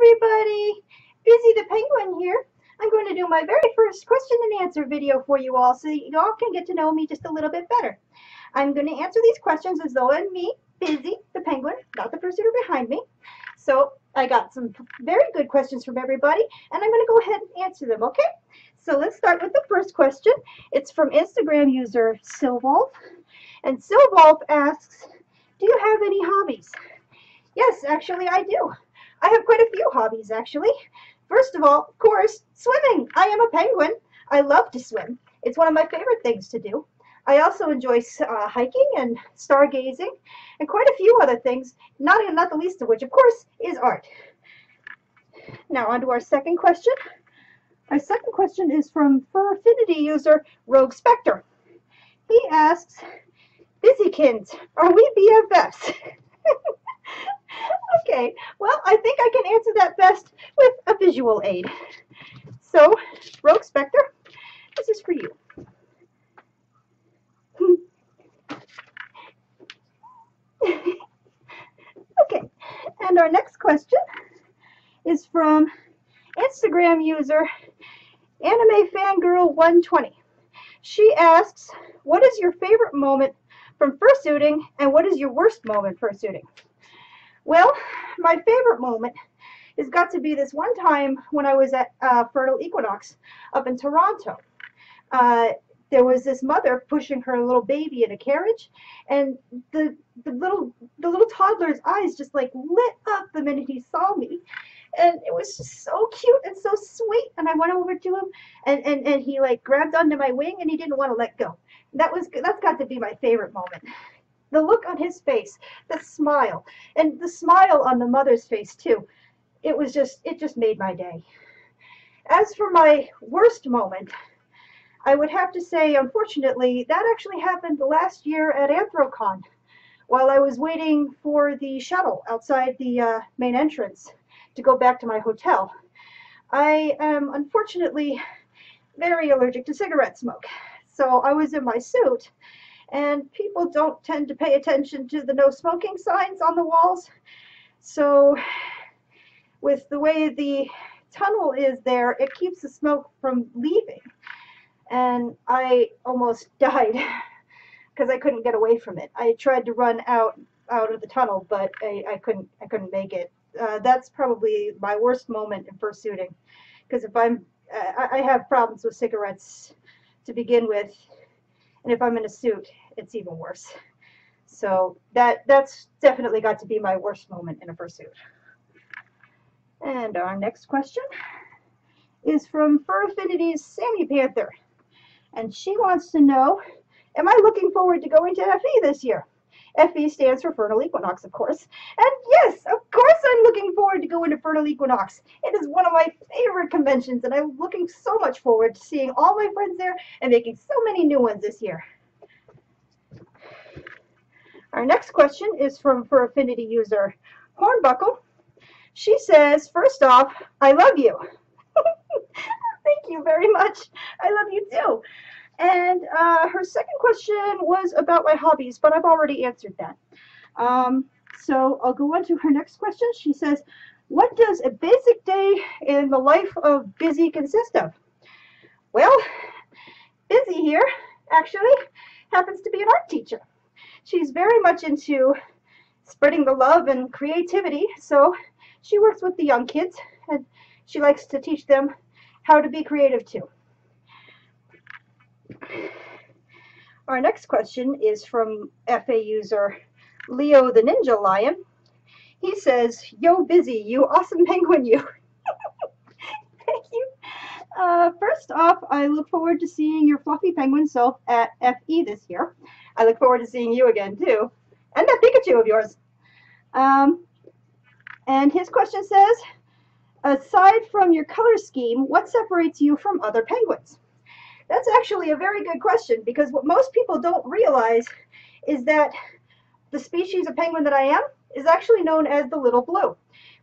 everybody, Bizzy the Penguin here. I'm going to do my very first question and answer video for you all so you all can get to know me just a little bit better. I'm going to answer these questions as though I'm me, Bizzy the Penguin, not the person behind me. So I got some very good questions from everybody and I'm going to go ahead and answer them, okay? So let's start with the first question. It's from Instagram user Silvolf. And Silvolf asks, do you have any hobbies? Yes, actually I do. I have quite a few hobbies, actually. First of all, of course, swimming. I am a penguin. I love to swim. It's one of my favorite things to do. I also enjoy hiking and stargazing and quite a few other things, not the least of which, of course, is art. Now, on to our second question. Our second question is from Fur Affinity user Rogue Spectre. He asks, Bizzykins, are we BFFs? Okay, well, I think I can answer that best with a visual aid. So, Rogue Spectre, this is for you. Okay, and our next question is from Instagram user Anime Fangirl 120. She asks, what is your favorite moment from fursuiting and what is your worst moment fursuiting? Well, my favorite moment has got to be this one time when I was at Fertile Equinox up in Toronto. There was this mother pushing her little baby in a carriage, and the little toddler's eyes just like lit up the minute he saw me, and it was just so cute and so sweet. And I went over to him, and he like grabbed onto my wing, and he didn't want to let go. That's got to be my favorite moment. The look on his face, the smile, and the smile on the mother's face too. It just made my day. As for my worst moment, I would have to say, unfortunately, that actually happened last year at Anthrocon, while I was waiting for the shuttle outside the main entrance to go back to my hotel. I am unfortunately very allergic to cigarette smoke, so I was in my suit. And people don't tend to pay attention to the no smoking signs on the walls. So with the way the tunnel is there, it keeps the smoke from leaving. And I almost died because I couldn't get away from it. I tried to run out of the tunnel, but I couldn't make it. That's probably my worst moment in fursuiting, because if I have problems with cigarettes to begin with, and if I'm in a suit, it's even worse. So that's definitely got to be my worst moment in a fursuit. And our next question is from Fur Affinity's Sammy Panther. And she wants to know, am I looking forward to going to FE this year? FE stands for Fertile Equinox, of course. And yes, of course I'm looking forward to going to Fertile Equinox. It is one of my favorite conventions, and I'm looking so much forward to seeing all my friends there and making so many new ones this year. Our next question is from Fur Affinity user Hornbuckle. She says, first off, I love you. Thank you very much. I love you too. And her second question was about my hobbies, but I've already answered that. So I'll go on to her next question. She says, what does a basic day in the life of Bizzy consist of? Well, Bizzy here actually happens to be an art teacher. She's very much into spreading the love and creativity, so she works with the young kids, and she likes to teach them how to be creative too. Our next question is from FA user Leo the Ninja Lion. He says, yo Bizzy, you awesome penguin you. Thank you. First off, I look forward to seeing your fluffy penguin self at FE this year. I look forward to seeing you again too. And that Pikachu of yours. And his question says, aside from your color scheme, what separates you from other penguins? That's actually a very good question, because what most people don't realize is that the species of penguin that I am is actually known as the Little Blue.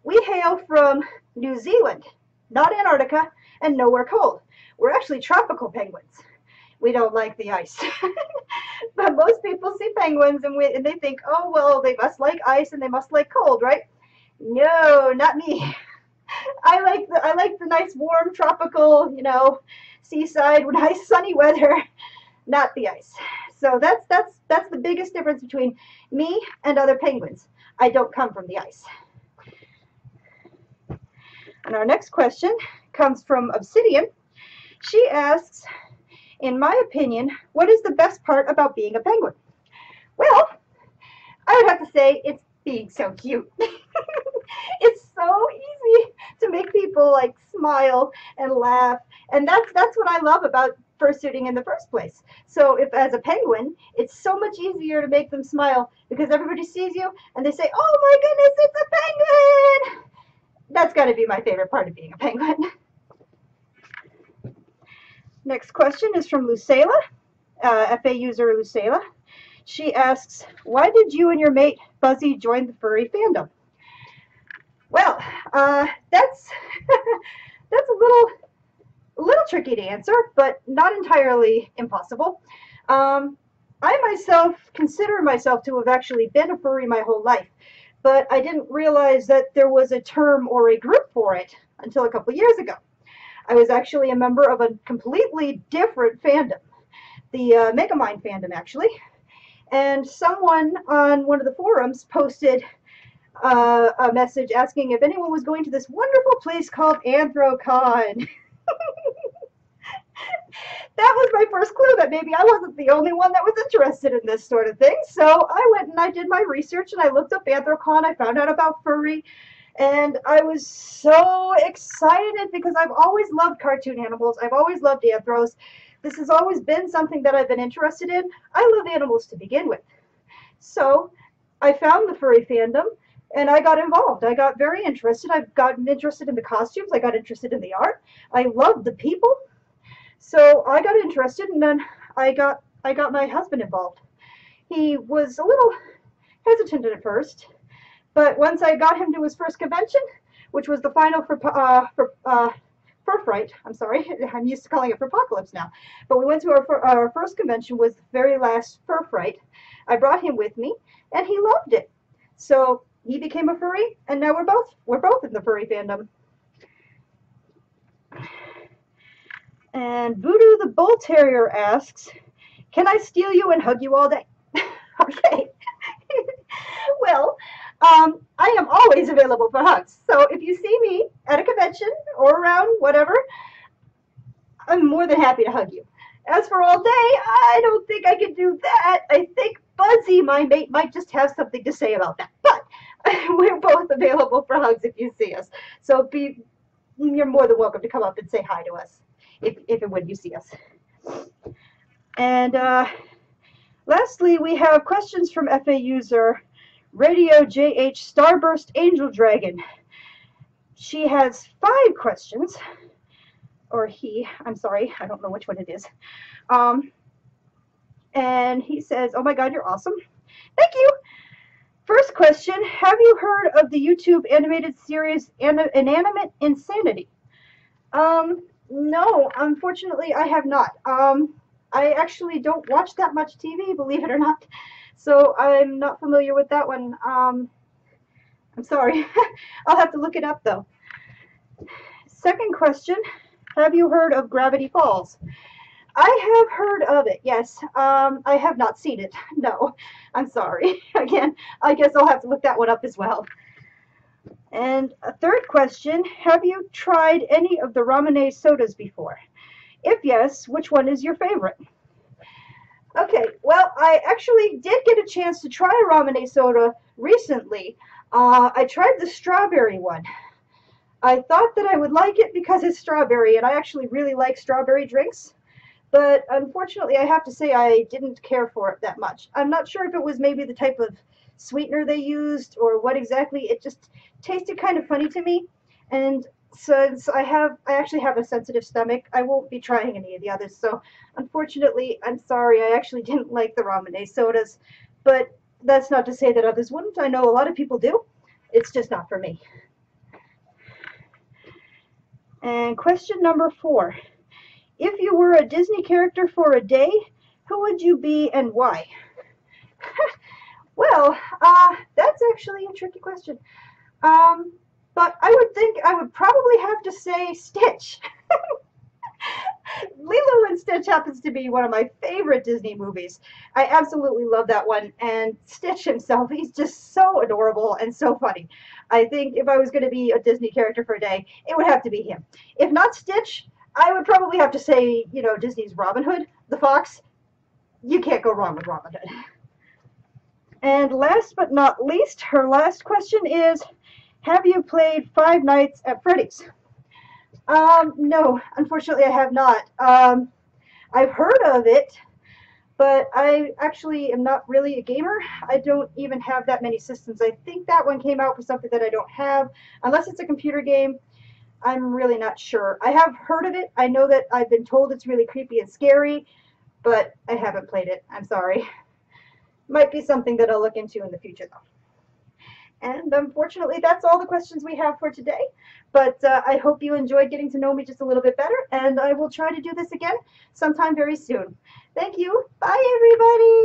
We hail from New Zealand, not Antarctica, and nowhere cold. We're actually tropical penguins. We don't like the ice. But most people see penguins and they think, oh, well, they must like ice and they must like cold, right? No, not me. I like the nice warm tropical, seaside, nice sunny weather, not the ice. So that's the biggest difference between me and other penguins. I don't come from the ice. And our next question comes from Obsidian. She asks, in my opinion, what is the best part about being a penguin? Well, I would have to say it's being so cute. It's so easy to make people like smile and laugh, and that's what I love about fursuiting in the first place. So if as a penguin, it's so much easier to make them smile because everybody sees you and they say, "Oh my goodness, it's a penguin!" That's got to be my favorite part of being a penguin. Next question is from Lucela, FA user Lucela. She asks, why did you and your mate Buzzy join the furry fandom? Well, that's that's a little tricky to answer, but not entirely impossible. I myself consider myself to have actually been a furry my whole life, but I didn't realize that there was a term or a group for it until a couple years ago. I was actually a member of a completely different fandom, the Megamind fandom actually, and someone on one of the forums posted a message asking if anyone was going to this wonderful place called AnthroCon. That was my first clue that maybe I wasn't the only one that was interested in this sort of thing. So I went and I did my research and I looked up AnthroCon. I found out about furry, and I was so excited because I've always loved cartoon animals. I've always loved anthros. This has always been something that I've been interested in. I love animals to begin with. So I found the furry fandom and I got involved. I got very interested. I've gotten interested in the costumes. I got interested in the art. I loved the people. So I got interested, and then I got my husband involved. He was a little hesitant at first, but once I got him to his first convention, which was the final for Fur Fright, I'm sorry, I'm used to calling it Furpocalypse now, but we went to our first convention, was the very last Fur Fright. I brought him with me, and he loved it. So he became a furry, and now we're both in the furry fandom. And Voodoo the Bull Terrier asks, can I steal you and hug you all day? Okay. Well, I am always available for hugs. So if you see me at a convention or around, whatever, I'm more than happy to hug you. As for all day, I don't think I can do that. I think Buzzy, my mate, might just have something to say about that. But we're both available for hugs if you see us. So you're more than welcome to come up and say hi to us. If and when you see us. And lastly, we have questions from FA user Radio JH Starburst Angel Dragon. She has 5 questions, or he, I'm sorry, I don't know which one it is. And he says, oh my God, you're awesome. Thank you. First question, have you heard of the YouTube animated series Inanimate Insanity? No, unfortunately, I have not. I actually don't watch that much TV, believe it or not, so I'm not familiar with that one. I'm sorry. I'll have to look it up, though. Second question, have you heard of Gravity Falls? I have heard of it, yes. I have not seen it. No, I'm sorry. Again, I guess I'll have to look that one up as well. And a third question, have you tried any of the Ramune sodas before? If yes, which one is your favorite? Okay, well, I actually did get a chance to try a Ramune soda recently. I tried the strawberry one. I thought that I would like it because it's strawberry, and I actually really like strawberry drinks. But unfortunately, I have to say I didn't care for it that much. I'm not sure if it was maybe the type of sweetener they used or what exactly. It just tasted kind of funny to me, and since I actually have a sensitive stomach, I won't be trying any of the others. So unfortunately, I'm sorry, I actually didn't like the Ramune sodas, but that's not to say that others wouldn't. I know a lot of people do. It's just not for me. And question number 4. If you were a Disney character for a day, who would you be and why? Well, that's actually a tricky question. But but I would think I would probably have to say Stitch. Lilo and Stitch happens to be one of my favorite Disney movies. I absolutely love that one. And Stitch himself, he's just so adorable and so funny. I think if I was going to be a Disney character for a day, it would have to be him. If not Stitch, I would probably have to say, you know, Disney's Robin Hood, the fox. You can't go wrong with Robin Hood. And last but not least, her last question is, have you played Five Nights at Freddy's? No, unfortunately I have not. I've heard of it, but I actually am not really a gamer. I don't even have that many systems. I think that one came out for something that I don't have. Unless it's a computer game, I'm really not sure. I have heard of it. I know that I've been told it's really creepy and scary, but I haven't played it. I'm sorry. Might be something that I'll look into in the future, though. And unfortunately, that's all the questions we have for today. But I hope you enjoyed getting to know me just a little bit better, and I will try to do this again sometime very soon. Thank you. Bye, everybody.